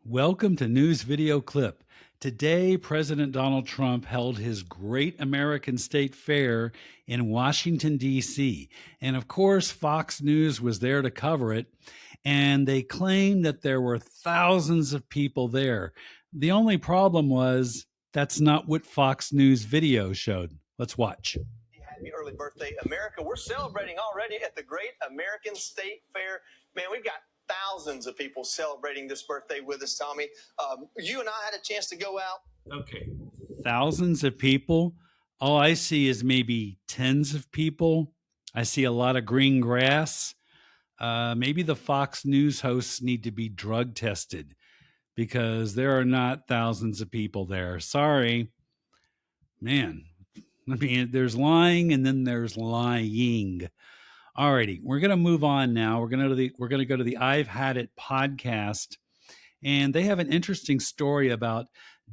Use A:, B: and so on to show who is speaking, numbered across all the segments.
A: Welcome to News Video Clip. Today, President Donald Trump held his Great American State Fair in Washington, D.C. And of course, Fox News was there to cover it. And they claimed that there were thousands of people there. The only problem was that's not what Fox News video showed. Let's watch.
B: Happy early birthday, America. We're celebrating already at the Great American State Fair. Man, we've got thousands of people celebrating this birthday with us, Tommy. You and I had a chance to go out.
A: Okay. Thousands of people. All I see is maybe tens of people. I see a lot of green grass. Maybe the Fox News hosts need to be drug tested because there are not thousands of people there. Sorry. Man, I mean, there's lying and then there's lying. Alrighty, we're going to move on now. We're going to go to the I've Had It podcast, and they have an interesting story about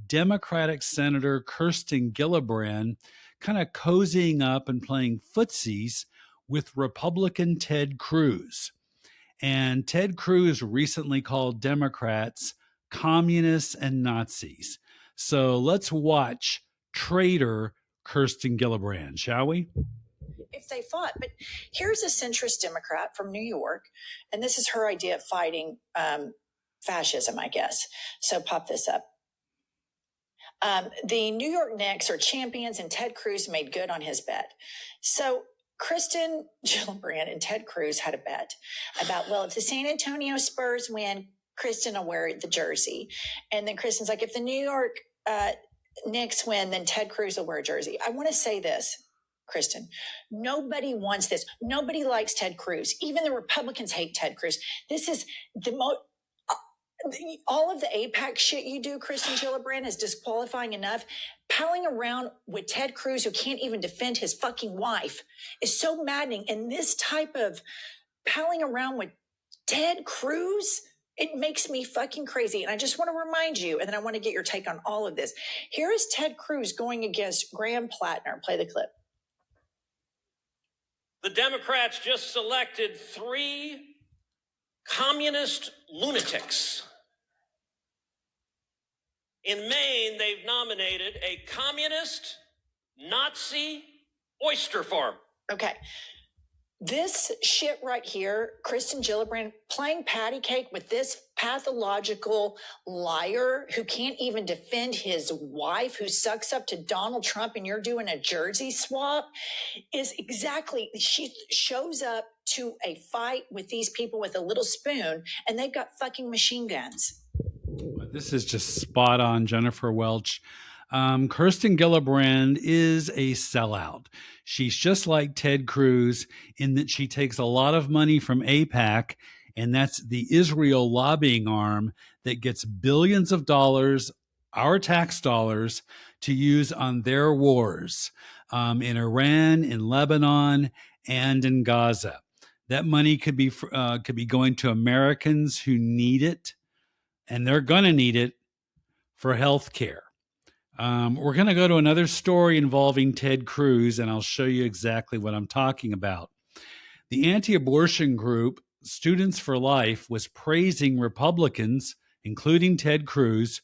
A: Democratic Senator Kirsten Gillibrand kind of cozying up and playing footsies with Republican Ted Cruz. And Ted Cruz recently called Democrats communists and Nazis. So let's watch traitor Kirsten Gillibrand, shall we?
C: If they fought. But here's a centrist Democrat from New York, and this is her idea of fighting fascism, I guess. So pop this up. The New York Knicks are champions, and Ted Cruz made good on his bet. So Kirsten Gillibrand and Ted Cruz had a bet about, well, if the San Antonio Spurs win, Kirsten will wear the jersey. And then Kirsten's like, if the New York Knicks win, then Ted Cruz will wear a jersey. I want to say this, Kirsten, nobody wants this. Nobody likes Ted Cruz. Even the Republicans hate Ted Cruz. This is the most, all of the AIPAC shit you do, Kirsten Gillibrand, is disqualifying enough. Palling around with Ted Cruz, who can't even defend his fucking wife, is so maddening. And this type of palling around with Ted Cruz, it makes me fucking crazy. And I just want to remind you, and then I want to get your take on all of this. Here is Ted Cruz going against Graham Plattner. Play the clip.
D: The Democrats just selected 3 communist lunatics. In Maine, they've nominated a communist Nazi oyster farm.
C: Okay. This shit right here, Kirsten Gillibrand playing patty cake with this pathological liar who can't even defend his wife, who sucks up to Donald Trump, and you're doing a jersey swap, is exactly, she shows up to a fight with these people with a little spoon, and they've got fucking machine guns.
A: This is just spot on, Jennifer Welch. Kirsten Gillibrand is a sellout. She's just like Ted Cruz in that she takes a lot of money from AIPAC, and that's the Israel lobbying arm that gets billions of dollars, our tax dollars, to use on their wars in Iran, in Lebanon, and in Gaza. That money could be going to Americans who need it, and they're going to need it for health care. We're going to go to another story involving Ted Cruz, and I'll show you exactly what I'm talking about. The anti-abortion group Students for Life was praising Republicans, including Ted Cruz,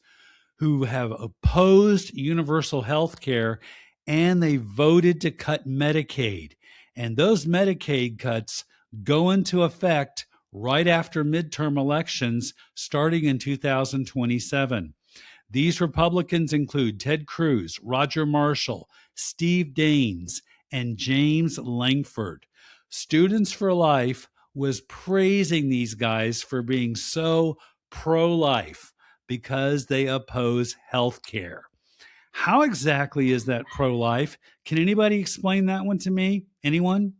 A: who have opposed universal health care, and they voted to cut Medicaid. And those Medicaid cuts go into effect right after midterm elections starting in 2027. These Republicans include Ted Cruz, Roger Marshall, Steve Daines, and James Langford. Students for Life was praising these guys for being so pro-life because they oppose health care. How exactly is that pro-life? Can anybody explain that one to me? Anyone?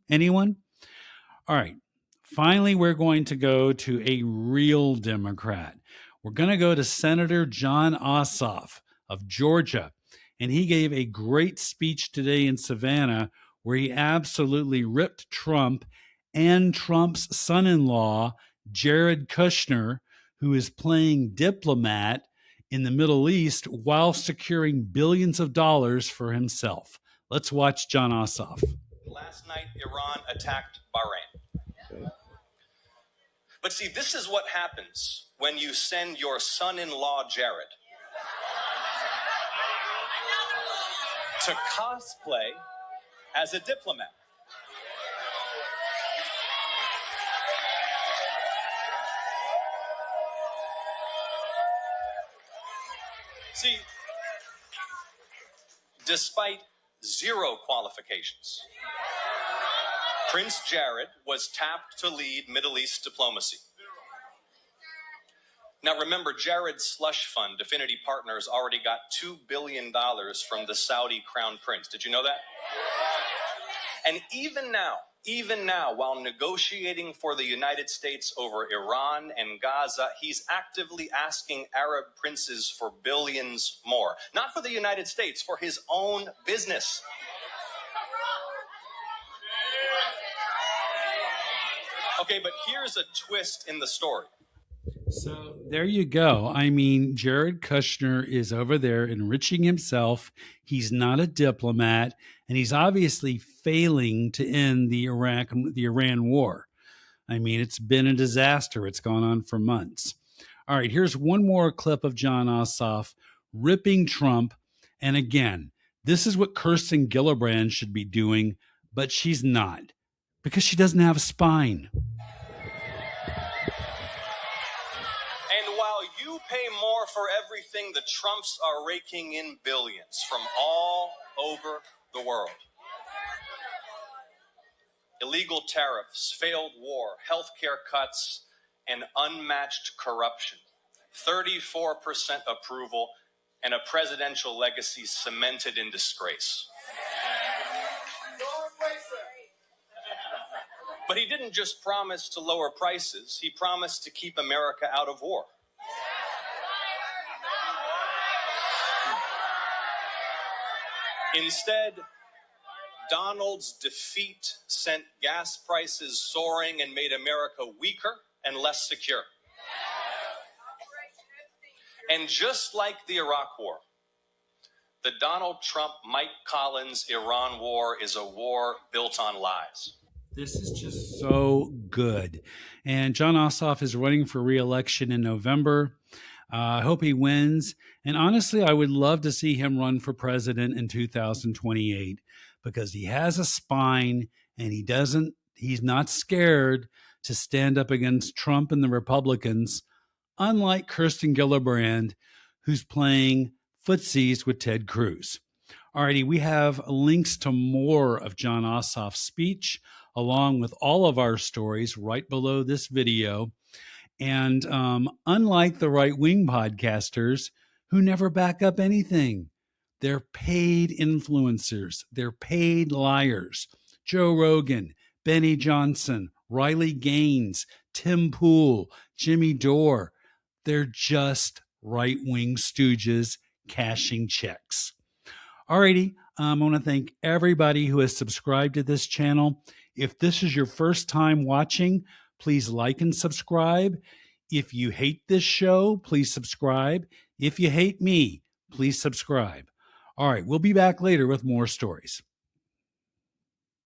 A: All right. Finally, we're going to go to a real Democrat. We're going to go to Senator Jon Ossoff of Georgia, and he gave a great speech today in Savannah where he absolutely ripped Trump and Trump's son-in-law, Jared Kushner, who is playing diplomat in the Middle East while securing billions of dollars for himself. Let's watch Jon Ossoff.
B: Last night, Iran attacked Bahrain.
E: But see, this is what happens when you send your son-in-law, Jared, to cosplay as a diplomat. See, despite zero qualifications, Prince Jared was tapped to lead Middle East diplomacy. Now remember, Jared's slush fund, Affinity Partners, already got $2 billion from the Saudi crown prince. Did you know that? And even now, while negotiating for the United States over Iran and Gaza, he's actively asking Arab princes for billions more. Not for the United States, for his own business. Okay, but here's a twist in the story.
A: So there you go. I mean, Jared Kushner is over there enriching himself. He's not a diplomat, and he's obviously failing to end the Iran war. I mean, it's been a disaster. It's gone on for months. All right, here's one more clip of Jon Ossoff ripping Trump. And again, this is what Kirsten Gillibrand should be doing, but she's not because she doesn't have a spine.
E: And while you pay more for everything, the Trumps are raking in billions from all over the world. Illegal tariffs, failed war, healthcare cuts, and unmatched corruption. 34% approval and a presidential legacy cemented in disgrace. But he didn't just promise to lower prices, he promised to keep America out of war. Instead, Donald's defeat sent gas prices soaring and made America weaker and less secure. And just like the Iraq War, the Donald Trump, Mike Collins Iran war is a war built on lies.
A: This is just so good. And Jon Ossoff is running for re-election in November. I hope he wins. And honestly, I would love to see him run for president in 2028 because he has a spine and he's not scared to stand up against Trump and the Republicans, unlike Kirsten Gillibrand, who's playing footsies with Ted Cruz. Alrighty, we have links to more of Jon Ossoff's speech, along with all of our stories right below this video. And unlike the right-wing podcasters who never back up anything, they're paid influencers. They're paid liars. Joe Rogan, Benny Johnson, Riley Gaines, Tim Pool, Jimmy Dore. They're just right-wing stooges cashing checks. Alrighty, I want to thank everybody who has subscribed to this channel. If this is your first time watching, please like and subscribe. If you hate this show, please subscribe. If you hate me, please subscribe. All right, we'll be back later with more stories.